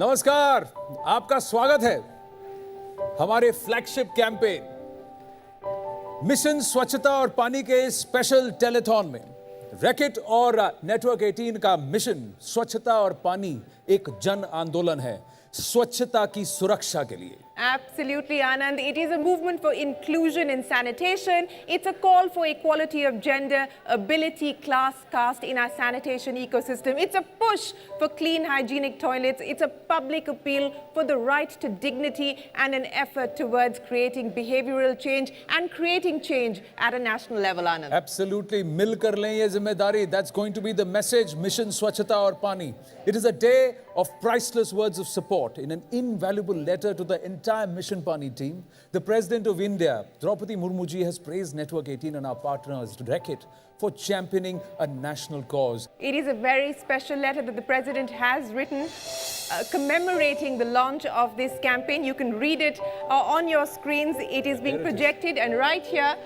नमस्कार, आपका स्वागत है हमारे फ्लैगशिप कैंपेन मिशन स्वच्छता और पानी के स्पेशल टेलीथॉन में। रैकेट और नेटवर्क 18 का मिशन स्वच्छता और पानी एक जन आंदोलन है स्वच्छता की सुरक्षा के लिए। Absolutely, Anand. It is a movement for inclusion in sanitation. It's a call for equality of gender, ability, class, caste in our sanitation ecosystem. It's a push for clean, hygienic toilets. It's a public appeal for the right to dignity and an effort towards creating behavioral change and creating change at a national level, Anand. Absolutely. मिलकर लें ये जिम्मेदारी. That's going to be the message. Mission Swachhta और पानी. It is a day of priceless words of support in an invaluable letter to the entire Mission Paani team. The President of India, Draupadi Murmu ji, has praised Network 18 and our partners, Racket, for championing a national cause. It is a very special letter that the President has written commemorating the launch of this campaign. You can read it on your screens. It is being projected, and right here,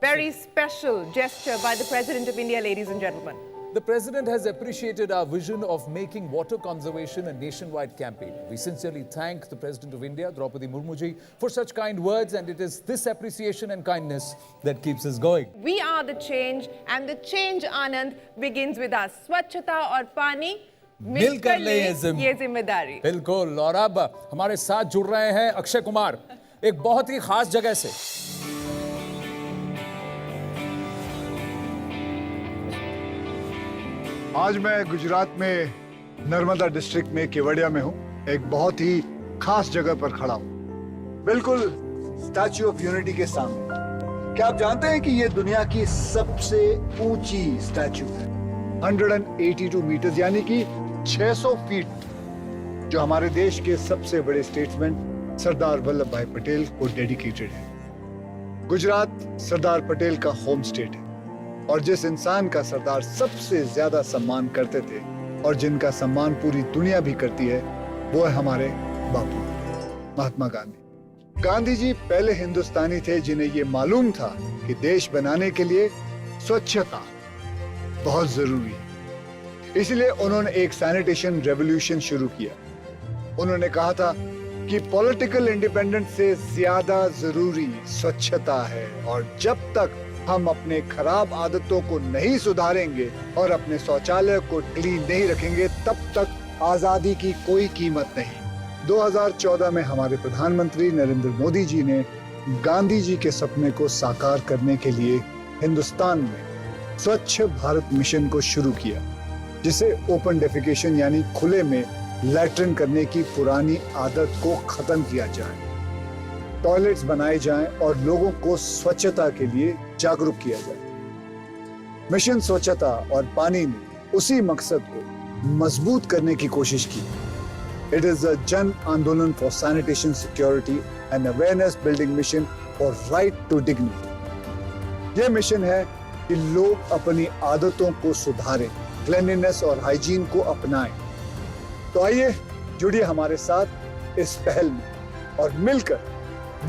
very special gesture by the President of India, ladies and gentlemen. The President has appreciated our vision of making water conservation a nationwide campaign. We sincerely thank the President of India, Draupadi Murmu ji, for such kind words, and it is this appreciation and kindness that keeps us going. We are the change, and the change, Anand, begins with us. Swachhta और पानी मिलकर ले ये जिम्मेदारी। बिल्कुल। और अब हमारे साथ जुड़ रहे हैं अक्षय कुमार एक बहुत ही खास जगह से। आज मैं गुजरात में नर्मदा डिस्ट्रिक्ट में केवड़िया में हूँ, एक बहुत ही खास जगह पर खड़ा हूँ, बिल्कुल स्टैच्यू ऑफ यूनिटी के सामने। क्या आप जानते हैं कि ये दुनिया की सबसे ऊंची स्टैच्यू है? 182 मीटर यानी कि 600 फीट, जो हमारे देश के सबसे बड़े स्टेट्समैन सरदार वल्लभ भाई पटेल को डेडिकेटेड है। गुजरात सरदार पटेल का होम स्टेट है, और जिस इंसान का सरदार सबसे ज्यादा सम्मान करते थे और जिनका सम्मान पूरी दुनिया भी करती है, वो है हमारे बापू महात्मा गांधी। गांधी जी पहले हिंदुस्तानी थे जिन्हें ये मालूम था कि देश बनाने के लिए स्वच्छता बहुत जरूरी है। इसलिए उन्होंने एक सैनिटेशन रेवोल्यूशन शुरू किया। उन्होंने कहा था कि पॉलिटिकल इंडिपेंडेंस से ज्यादा जरूरी स्वच्छता है, और जब तक हम अपने खराब आदतों को नहीं सुधारेंगे और अपने शौचालय को क्लीन नहीं रखेंगे, तब तक आजादी की कोई कीमत नहीं। 2014 में हमारे प्रधानमंत्री नरेंद्र मोदी जी ने गांधी जी के सपने को साकार करने के लिए हिंदुस्तान में स्वच्छ भारत मिशन को शुरू किया, जिसे ओपन डेफिकेशन यानी खुले में लैट्रिन करने की पुरानी आदत को खत्म किया जाए, टॉयलेट्स बनाए जाएं और लोगों को स्वच्छता के लिए जागरूक किया जाए। मिशन स्वच्छता और पानी ने उसी मकसद को मजबूत करने की कोशिश की। इट इज अ जन आंदोलन for sanitation security and awareness building mission for right to dignity. यह मिशन है कि लोग अपनी आदतों को सुधारें, क्लीनलीनेस और हाइजीन को अपनाएं। तो आइए जुड़िए हमारे साथ इस पहल में और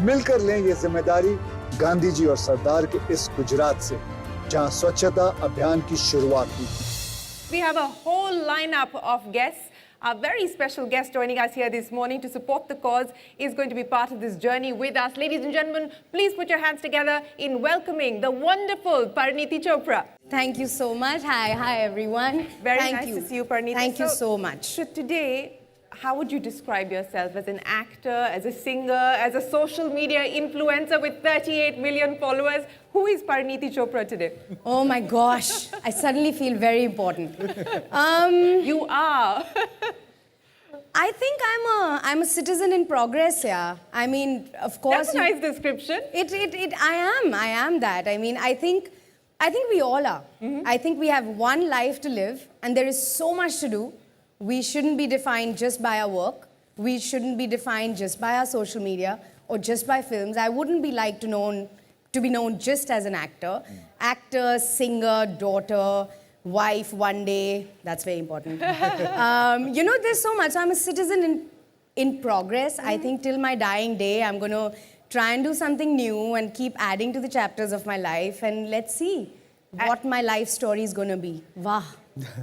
मिलकर लें ये जिम्मेदारी गांधी जी और सरदार के इस गुजरात से, जहां स्वच्छता अभियान की शुरुआत हुई। We have a whole lineup of guests. A very special guest joining us here this morning to support the cause is going to be part of this journey with us. Ladies and gentlemen, please put your hands together in welcoming the wonderful Parini Chopra. Thank you so much. Hi everyone. Very nice to see you, Parini. Thank you so much. So today, how would you describe yourself as an actor, as a singer, as a social media influencer with 38 million followers? Who is Pariniti Chopra today? Oh my gosh, I suddenly feel very important. You are. I think I'm a citizen in progress, yeah. I mean, of course. That's a nice description. I am that. I mean, I think we all are. I think we have one life to live, and there is so much to do. We shouldn't be defined just by our work. We shouldn't be defined just by our social media or just by films. I wouldn't be like to be known just as an actor. Actor, singer, daughter, wife one day. That's very important. There's so much. I'm a citizen in progress. I think till my dying day, I'm going to try and do something new and keep adding to the chapters of my life. And let's see what my life story is going to be. Wow.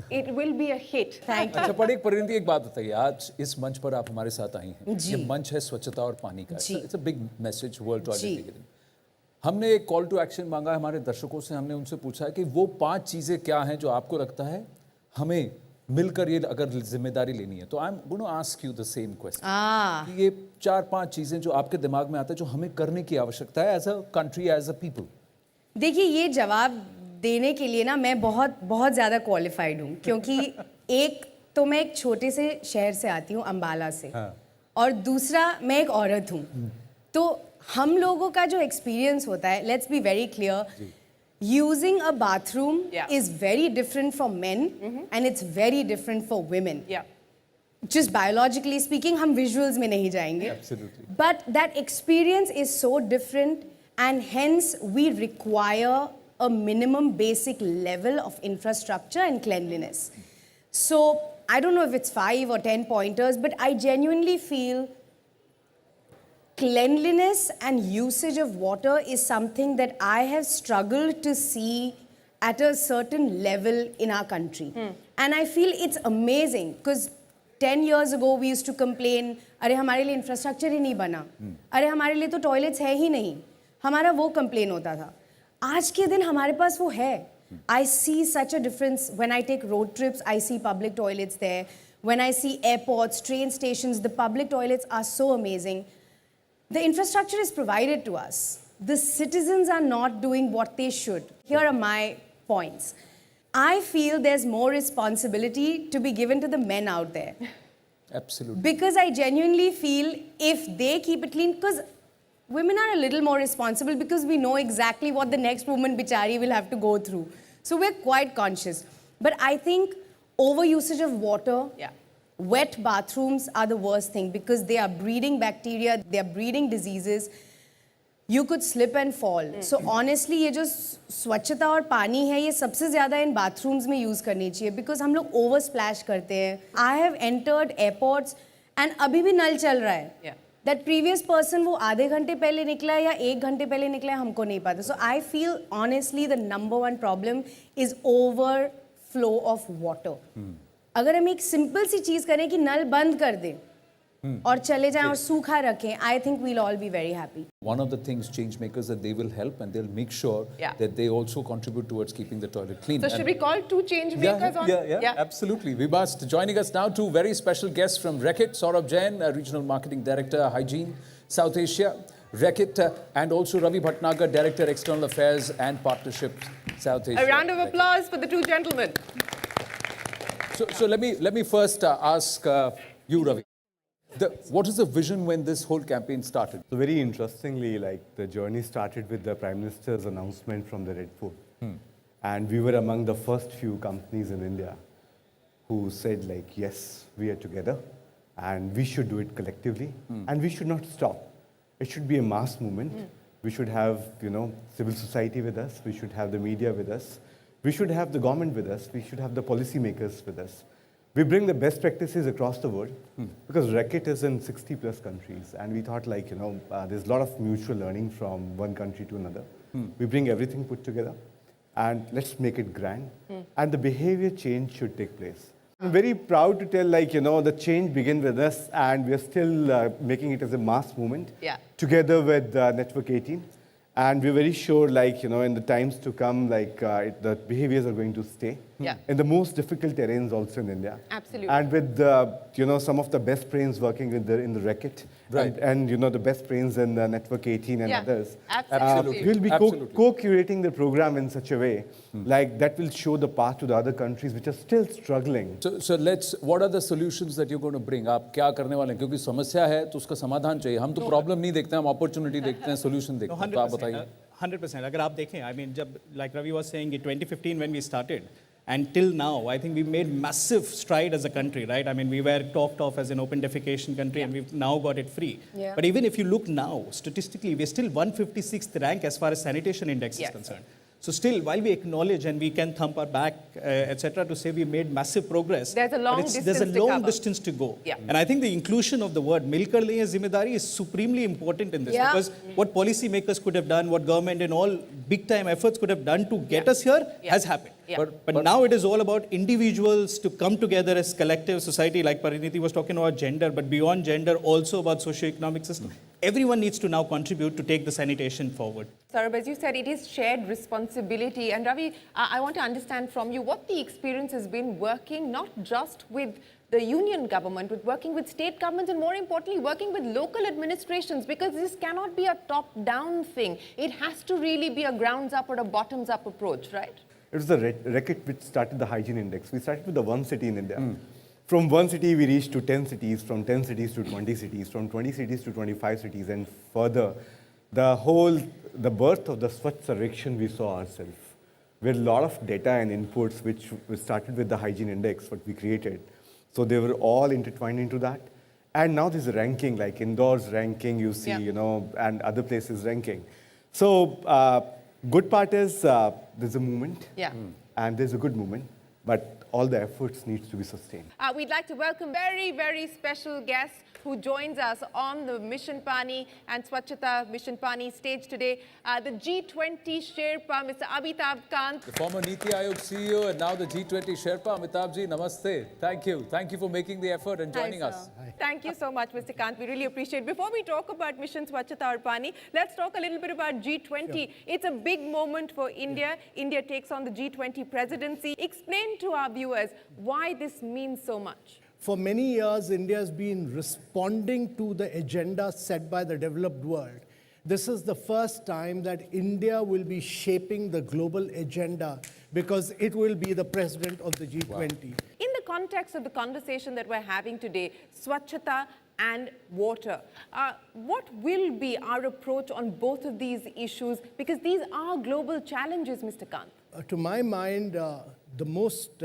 It will be a hit. Thank you. अच्छा परिणति एक बात बताइए, आज इस मंच पर आप हमारे साथ आई हैं। जी। ये मंच है स्वच्छता और पानी का। जी। It's a big message world toilet जी। डे के दिन। हमने एक कॉल टू एक्शन मांगा है हमारे दर्शकों से। हमने उनसे पूछा है कि वो 5 चीजें क्या हैं जो आपको लगता है हमें मिलकर ये अगर जिम्मेदारी लेनी है, तो I am going to ask you the same question. ये 4-5 चीजें जो आपके दिमाग में आता है जो हमें करने की आवश्यकता है as a country, as a people. देखिए, ये जवाब देने के लिए ना मैं बहुत बहुत ज़्यादा क्वालिफाइड हूँ, क्योंकि एक तो मैं एक छोटे से शहर से आती हूँ, अम्बाला से, और दूसरा मैं एक औरत हूँ। तो हम लोगों का जो एक्सपीरियंस होता है, let's be very clear, using a bathroom is very different for men and it's very different for women. Yeah. Just biologically speaking, हम visuals में नहीं जाएंगे. Absolutely. But that experience is so different, and hence we require a minimum basic level of infrastructure and cleanliness. So I don't know if it's 5 or 10 pointers, but I genuinely feel cleanliness and usage of water is something that I have struggled to see at a certain level in our country. And I feel it's amazing because 10 years ago we used to complain, अरे हमारे लिए infrastructure ही नहीं बना, अरे हमारे लिए तो toilets है ही नहीं, हमारा वो complain होता था। आज के दिन हमारे पास वो है। I see such a difference when I take road trips. I see public toilets there. When I see airports, train stations, the public toilets are so amazing. The infrastructure is provided to us. The citizens are not doing what they should. Here are my points. I feel there's more responsibility to be given to the men out there. Absolutely. Because I genuinely feel if they keep it clean, because women are a little more responsible because we know exactly what the next woman bichari will have to go through. So we're quite conscious. But I think overusage of water, wet bathrooms are the worst thing because they are breeding bacteria, they are breeding diseases. You could slip and fall. So honestly, ये जो स्वच्छता और पानी है, ये सबसे ज़्यादा इन bathrooms में use करनी चाहिए because हम लोग over splash करते हैं. I have entered airports and अभी भी नल चल रहा है. That previous person वो आधे घंटे पहले निकला है या 1 घंटे पहले निकला है, हमको नहीं पता. So I feel honestly the number one problem is overflow of water. अगर हम एक simple सी चीज़ करें कि नल बंद कर दें और चले जाएं और सूखा रखें, I think we'll all be very happy. One of the things change makers that they will help and they'll make sure that they also contribute towards keeping the toilet clean. So should we call 2 change makers on? Yeah, absolutely. We must. Joining us now, 2 very special guests from Reckitt, Saurabh Jain, Regional Marketing Director, Hygiene, South Asia, Reckitt, and also Ravi Bhatnagar, Director, External Affairs and Partnerships, South Asia. A round of applause for the 2 gentlemen. So let me first ask you, Ravi. What is the vision when this whole campaign started? So very interestingly, like the journey started with the Prime Minister's announcement from the Red Fort. And we were among the first few companies in India who said like, yes, we are together and we should do it collectively and we should not stop. It should be a mass movement. We should have, civil society with us. We should have the media with us. We should have the government with us. We should have the policymakers with us. We bring the best practices across the world because Reckitt is in 60 plus countries and we thought like, there's a lot of mutual learning from one country to another. We bring everything put together and let's make it grand and the behavior change should take place. I'm very proud to tell the change began with us and we're still making it as a mass movement together with Network 18. And we're very sure, in the times to come, the behaviors are going to stay. In the most difficult terrains also in India. Absolutely. And with, some of the best brains working in the Reckitt. Right. And the best brains in the Network 18 and others. Absolutely. We'll be co-curating the program in such a way, that will show the path to the other countries which are still struggling. So what are the solutions that you're going to bring? आप क्या करने वाले हैं? क्योंकि समस्या है तो उसका समाधान चाहिए. हम तो प्रॉब्लम नहीं देखते हैं, हम अपॉर्चुनिटी देखते हैं, सोल्यूशन देखते हैं. तो आप बताइए. 100%. अगर आप देखें, I mean, जब like Ravi was saying, 2015 when we started, and till now, I think we made massive stride as a country, right? I mean, we were talked of as an open defecation country, and we've now got it free. But even if you look now, statistically, we're still 156th rank as far as sanitation index is concerned. So still, while we acknowledge and we can thump our back, etc., to say we made massive progress, there's a long distance to go. And I think the inclusion of the word "milkar liye zimmedari" is supremely important in this because what policymakers could have done, what government and all big-time efforts could have done to get us here has happened. Yeah. But now it is all about individuals to come together as collective society, like Pariniti was talking about gender, but beyond gender, also about socio-economic system. Everyone needs to now contribute to take the sanitation forward. Saurabh, as you said, it is shared responsibility. And Ravi, I want to understand from you what the experience has been working not just with the union government, but working with state governments and more importantly, working with local administrations, because this cannot be a top-down thing. It has to really be a grounds-up or a bottoms-up approach, right? It was the Reckitt which started the hygiene index. We started with the one city in India. From one city, we reached to 10 cities, from 10 cities to 20 cities, from 20 cities to 25 cities, and further. The birth of the Swachh Sarvekshan we saw ourselves, with a lot of data and inputs, which started with the hygiene index, what we created. So they were all intertwined into that. And now there's a ranking, like Indore's ranking, you see, and other places ranking. So good part is there's a movement, and there's a good movement, but all the efforts needs to be sustained. We'd like to welcome very, very special guest who joins us on the Mission Paani and Swachhta Mission Paani stage today, the G20 Sherpa, Mr. Amitabh Kant. The former Niti Aayog CEO and now the G20 Sherpa. Amitabh ji, namaste. Thank you. Thank you for making the effort and joining us. Thank you so much, Mr. Kant. We really appreciate it. Before we talk about Mission Swachhta or Paani, let's talk a little bit about G20. Sure. It's a big moment for India. India takes on the G20 presidency. Explain to our viewers why this means so much. For many years, India has been responding to the agenda set by the developed world. This is the first time that India will be shaping the global agenda because it will be the president of the G20. Wow. In the context of the conversation that we're having today, Swachhta and water, what will be our approach on both of these issues? Because these are global challenges, Mr. Kant. To my mind, the most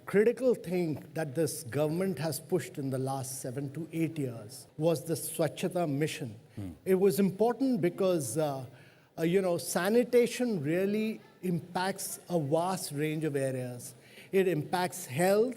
critical thing that this government has pushed in the last 7 to 8 years was the Swachhta mission. It was important because, sanitation really impacts a vast range of areas. It impacts health,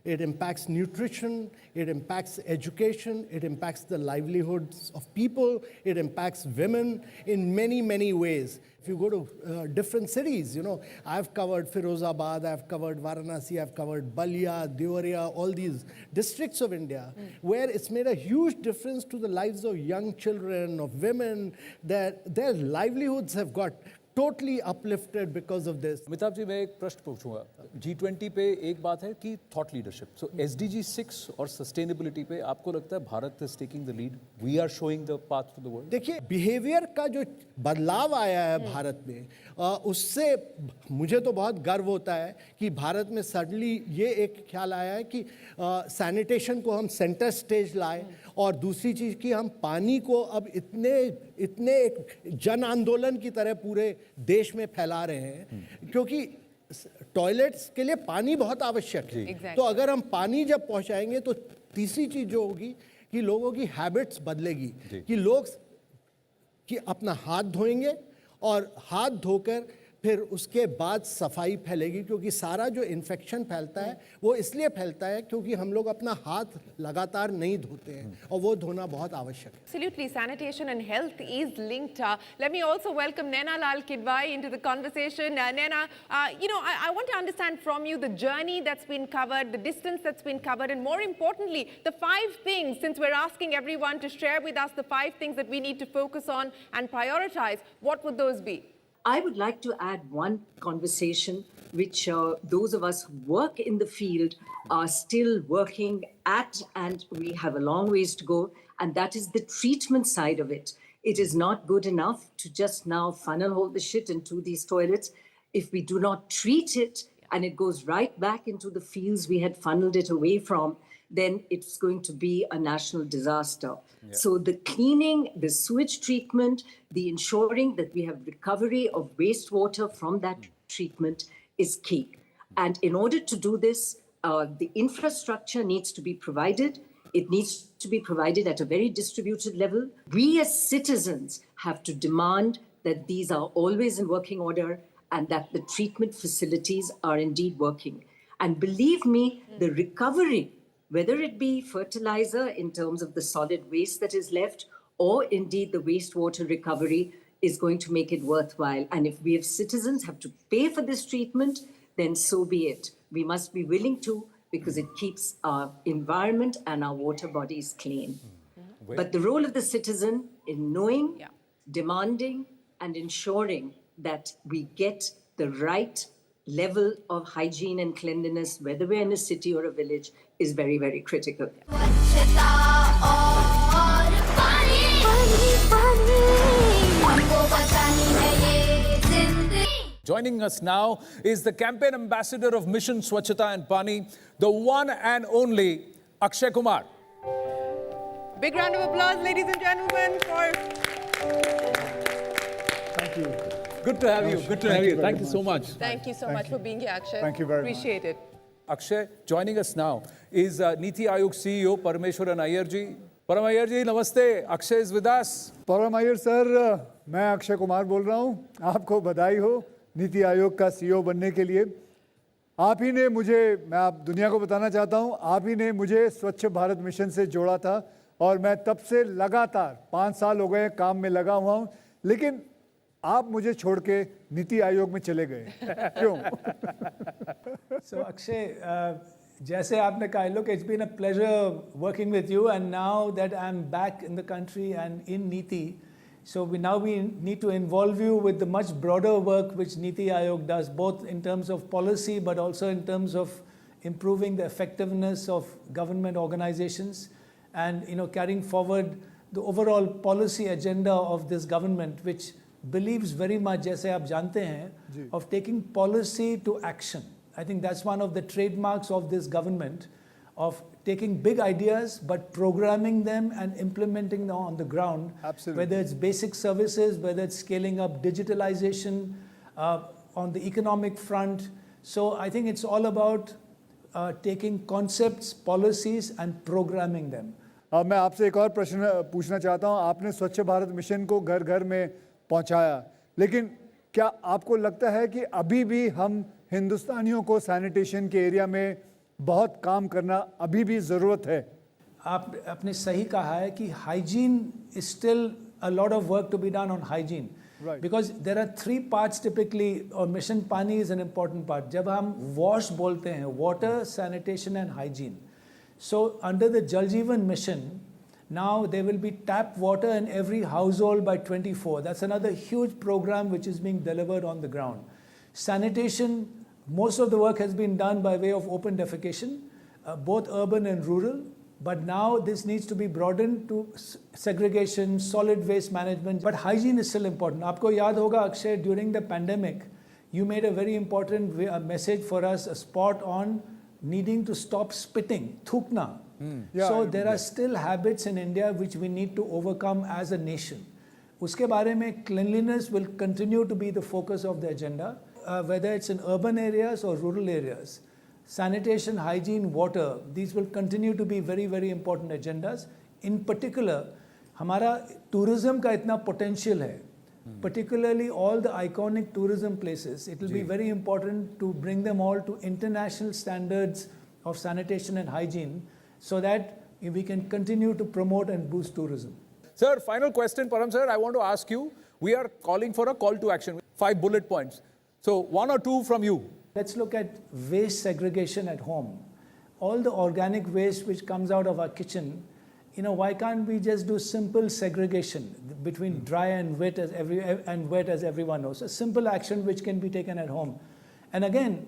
it impacts nutrition, it impacts education, it impacts the livelihoods of people, it impacts women in many, many ways. If you go to different cities, I've covered Firozabad, I've covered Varanasi, I've covered Balia, Deoria, all these districts of India, where it's made a huge difference to the lives of young children, of women, that their livelihoods have got totally uplifted because of this. Amitabh ji, मैं एक प्रश्न पूछूंगा. G20 पे एक बात है कि thought leadership. So SDG 6 और sustainability पे आपको लगता है Bharat is taking the lead? We are showing the path to the world? देखिए, behavior का जो बदलाव आया है भारत में, उससे मुझे तो बहुत गर्व होता है कि भारत में सडनली ये एक ख्याल आया है कि सैनिटेशन को हम सेंटर स्टेज लाए, और दूसरी चीज़ कि हम पानी को अब इतने एक जन आंदोलन की तरह पूरे देश में फैला रहे हैं, क्योंकि टॉयलेट्स के लिए पानी बहुत आवश्यक है. तो अगर हम पानी जब पहुंचाएंगे तो तीसरी चीज़ जो होगी कि लोगों की हैबिट्स बदलेगी, कि लोग कि अपना हाथ धोएंगे और हाथ धोकर फिर उसके बाद सफाई फैलेगी, क्योंकि सारा जो इन्फेक्शन फैलता है वो इसलिए फैलता है क्योंकि हम लोग अपना हाथ लगातार नहीं धोते हैं, और वो धोना बहुत आवश्यक है. Absolutely, sanitation and health is linked. Let me also welcome Naina Lal Kidwai into the conversation. Naina, I want to understand from you the journey that's been covered, the distance that's been covered, and more importantly, the 5 things, since we're asking everyone to share with us the 5 things that we need to focus on and prioritize, what would those be? I would like to add one conversation which those of us who work in the field are still working at, and we have a long ways to go, and that is the treatment side of it. It is not good enough to just now funnel hold the shit into these toilets. If we do not treat it and it goes right back into the fields we had funneled it away from, then it's going to be a national disaster. Yeah. So the cleaning, the sewage treatment, the ensuring that we have recovery of wastewater from that treatment is key. And in order to do this, the infrastructure needs to be provided. It needs to be provided at a very distributed level. We as citizens have to demand that these are always in working order and that the treatment facilities are indeed working. And believe me, the recovery, whether it be fertilizer in terms of the solid waste that is left, or indeed the wastewater recovery, is going to make it worthwhile. And if we as citizens have to pay for this treatment, then so be it. We must be willing to, because it keeps our environment and our water bodies clean. But the role of the citizen in knowing, demanding, and ensuring that we get the right level of hygiene and cleanliness, whether we're in a city or a village, is very, very critical. Joining us now is the campaign ambassador of Mission Swachhta and Paani, the one and only Akshay Kumar. Big round of applause, ladies and gentlemen, for... Thank you. Good to have you. Good to have you. Thank you so much. Thank you so much for being here, Akshay. Thank you very much. Appreciate it. Akshay, joining us now is Niti Aayog CEO Parameshwaran Iyer ji. Param Iyer ji, namaste. Akshay is with us. परम Iyer sir, मैं अक्षय कुमार बोल रहा हूँ. आपको बधाई हो नीति आयोग का CEO बनने के लिए. आप ही ने मुझे, मैं आप दुनिया को बताना चाहता हूँ, आप ही ने मुझे स्वच्छ भारत मिशन से जोड़ा था और मैं तब से लगातार 5 साल हो गए काम में लगा हुआ हूँ. लेकिन आप मुझे छोड़ के नीति आयोग में चले गए. क्यों? So Akshay, जैसे आपने कहा, look, it's been a pleasure working with you, and now that I'm back in the country and in Niti, so we need to involve you with the much broader work which Niti Aayog does, both in terms of policy but also in terms of improving the effectiveness of government organizations and carrying forward the overall policy agenda of this government, which believes very much, जैसे आप जानते हैं, of taking policy to action. I think that's one of the trademarks of this government, of taking big ideas but programming them and implementing them on the ground. Absolutely. Whether it's basic services, whether it's scaling up digitalization on the economic front. So I think it's all about taking concepts, policies and programming them. अब मैं आपसे एक और प्रश्न पूछना चाहता हूँ. आपने स्वच्छ भारत मिशन को घर घर में पहुंचाया, लेकिन क्या आपको लगता है कि अभी भी हम हिंदुस्तानियों को सैनिटेशन के एरिया में बहुत काम करना अभी भी ज़रूरत है? आपने सही कहा है कि hygiene is still a lot of work to be done on hygiene. Right. Because there are 3 parts typically, or Mission Paani is an important part. जब हम wash बोलते हैं, water, sanitation and hygiene. So under the Jal Jeevan mission, now there will be tap water in every household by 24. That's another huge program which is being delivered on the ground. Sanitation, most of the work has been done by way of open defecation, both urban and rural. But now this needs to be broadened to segregation, solid waste management. But hygiene is still important. आपको याद होगा, Akshay, during the pandemic, you made a very important message for us, a spot on needing to stop spitting, thukna. So there are still habits in India which we need to overcome as a nation. उसके बारे में cleanliness will continue to be the focus of the agenda, whether it's in urban areas or rural areas. Sanitation, hygiene, water, these will continue to be very, very important agendas. In particular, हमारा tourism का इतना potential है, particularly all the iconic tourism places. It will be very important to bring them all to international standards of sanitation and hygiene, so that we can continue to promote and boost tourism. Sir, final question, Param sir, I want to ask you, we are calling for a call to action, 5 bullet points. So 1 or 2 from you. Let's look at waste segregation at home. All the organic waste which comes out of our kitchen, why can't we just do simple segregation between dry and wet as everyone knows? A simple action which can be taken at home. And again,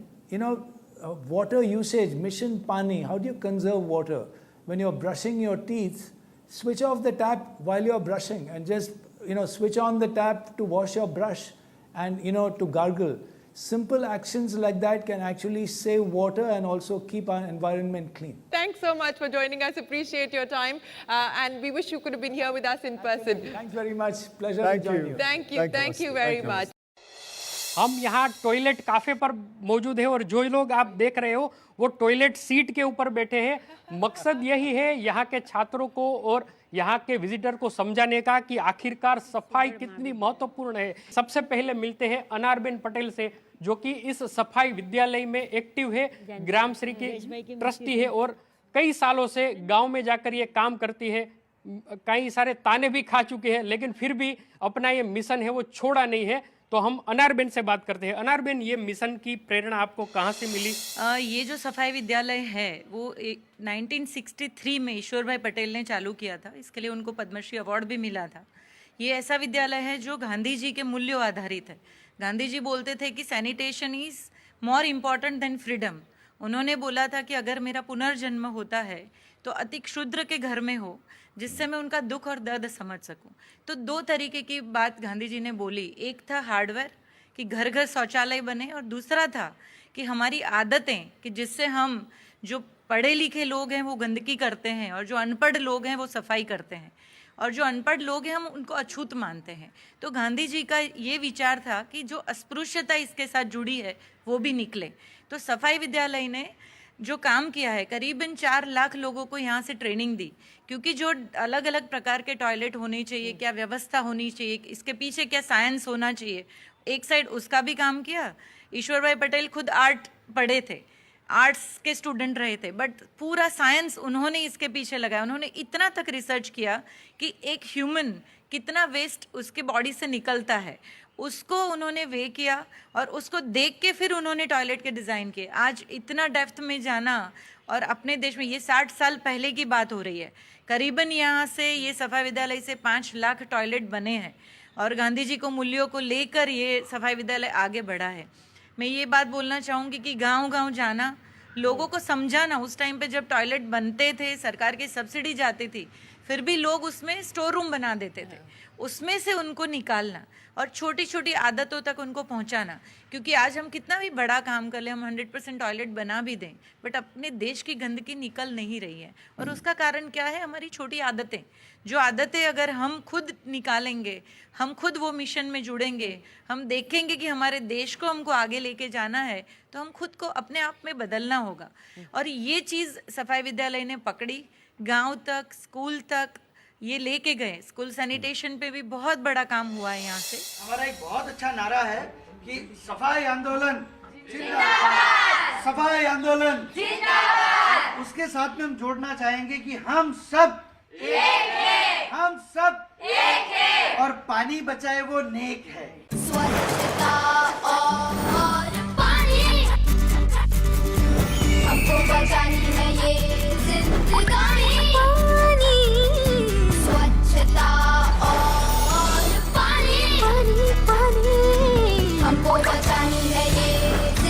water usage, Mission Paani, how do you conserve water? When you're brushing your teeth, switch off the tap while you're brushing and just, switch on the tap to wash your brush and, to gargle. Simple actions like that can actually save water and also keep our environment clean. Thanks so much for joining us. Appreciate your time. And we wish you could have been here with us in person. Thanks very much. Pleasure to join you. Thank you very much. हम यहाँ toilet cafe पर मौजूद है और जो लोग आप देख रहे हो वो टॉयलेट सीट के ऊपर बैठे हैं. मकसद यही है यहाँ के छात्रों को और यहाँ के विजिटर को समझाने का कि आखिरकार सफाई कितनी महत्वपूर्ण है. सबसे पहले मिलते हैं अनारबेन पटेल से, जो कि इस सफाई विद्यालय में एक्टिव है, ग्राम श्री की ट्रस्टी है और कई सालों से गांव में जाकर ये काम करती है. कई सारे ताने भी खा चुके हैं, लेकिन फिर भी अपना ये मिशन है वो छोड़ा नहीं है। तो हम अनारबेन से बात करते हैं। अनारबेन, ये मिशन की प्रेरणा आपको कहाँ से मिली? ये जो सफाई विद्यालय है वो 1963 में ईश्वर भाई पटेल ने चालू किया था। इसके लिए उनको पद्मश्री अवार्ड भी मिला था। ये ऐसा विद्यालय है जो गांधी जी के मूल्यों आधारित है। गांधी जी बोलते थे कि sanitation is more important than freedom. उन्होंने बोला था कि अगर मेरा पुनर्जन्म होता है तो अति क्षुद्र के घर में हो, जिससे मैं उनका दुख और दर्द समझ सकूं। तो दो तरीके की बात गांधी जी ने बोली। एक था हार्डवेयर कि घर घर शौचालय बने, और दूसरा था कि हमारी आदतें कि जिससे हम जो पढ़े लिखे लोग हैं वो गंदगी करते हैं और जो अनपढ़ लोग हैं वो सफाई करते हैं, और जो अनपढ़ लोग हैं हम उनको अछूत मानते हैं। तो गांधी जी का ये विचार था कि जो अस्पृश्यता इसके साथ जुड़ी है वो भी निकले। तो सफाई विद्यालय ने जो काम किया है, करीबन 4 लाख लोगों को यहाँ से ट्रेनिंग दी, क्योंकि जो अलग अलग प्रकार के टॉयलेट होने चाहिए, क्या व्यवस्था होनी चाहिए, इसके पीछे क्या साइंस होना चाहिए, एक साइड उसका भी काम किया। ईश्वर भाई पटेल खुद आर्ट पढ़े थे, आर्ट्स के स्टूडेंट रहे थे, बट पूरा साइंस उन्होंने इसके पीछे लगाया। उन्होंने इतना तक रिसर्च किया कि एक ह्यूमन कितना वेस्ट उसके बॉडी से निकलता है, उसको उन्होंने वे किया और उसको देख के फिर उन्होंने टॉयलेट के डिज़ाइन किए। आज इतना डेप्थ में जाना, और अपने देश में ये 60 साल पहले की बात हो रही है, करीबन यहाँ से ये सफाई विद्यालय से 5 लाख टॉयलेट बने हैं, और गांधी जी को मूल्यों को लेकर ये सफाई विद्यालय आगे बढ़ा है। मैं ये बात बोलना चाहूँगी कि गांव-गांव जाना, लोगों को समझाना। उस टाइम पे जब टॉयलेट बनते थे, सरकार की सब्सिडी जाती थी, फिर भी लोग उसमें स्टोर रूम बना देते थे, उसमें से उनको निकालना और छोटी छोटी आदतों तक उनको पहुंचाना। क्योंकि आज हम कितना भी बड़ा काम कर ले, हम 100% टॉयलेट बना भी दें, बट अपने देश की गंदगी निकल नहीं रही है। और उसका कारण क्या है? हमारी छोटी आदतें। जो आदतें अगर हम खुद निकालेंगे, हम खुद वो मिशन में जुड़ेंगे, हम देखेंगे कि हमारे देश को हमको आगे लेके जाना है, तो हम खुद को अपने आप में बदलना होगा। और ये चीज़ सफाई विद्यालय ने पकड़ी, गांव तक, स्कूल तक ये लेके गए। स्कूल सैनिटेशन पे भी बहुत बड़ा काम हुआ है यहाँ से। हमारा एक बहुत अच्छा नारा है कि सफाई आंदोलन जिंदाबाद, सफाई आंदोलन जिंदाबाद। उसके साथ में हम जोड़ना चाहेंगे कि हम सब एक है, हम सब एक है, और पानी बचाए वो नेक है। स्वच्छता और पानी हमको बचानी है ये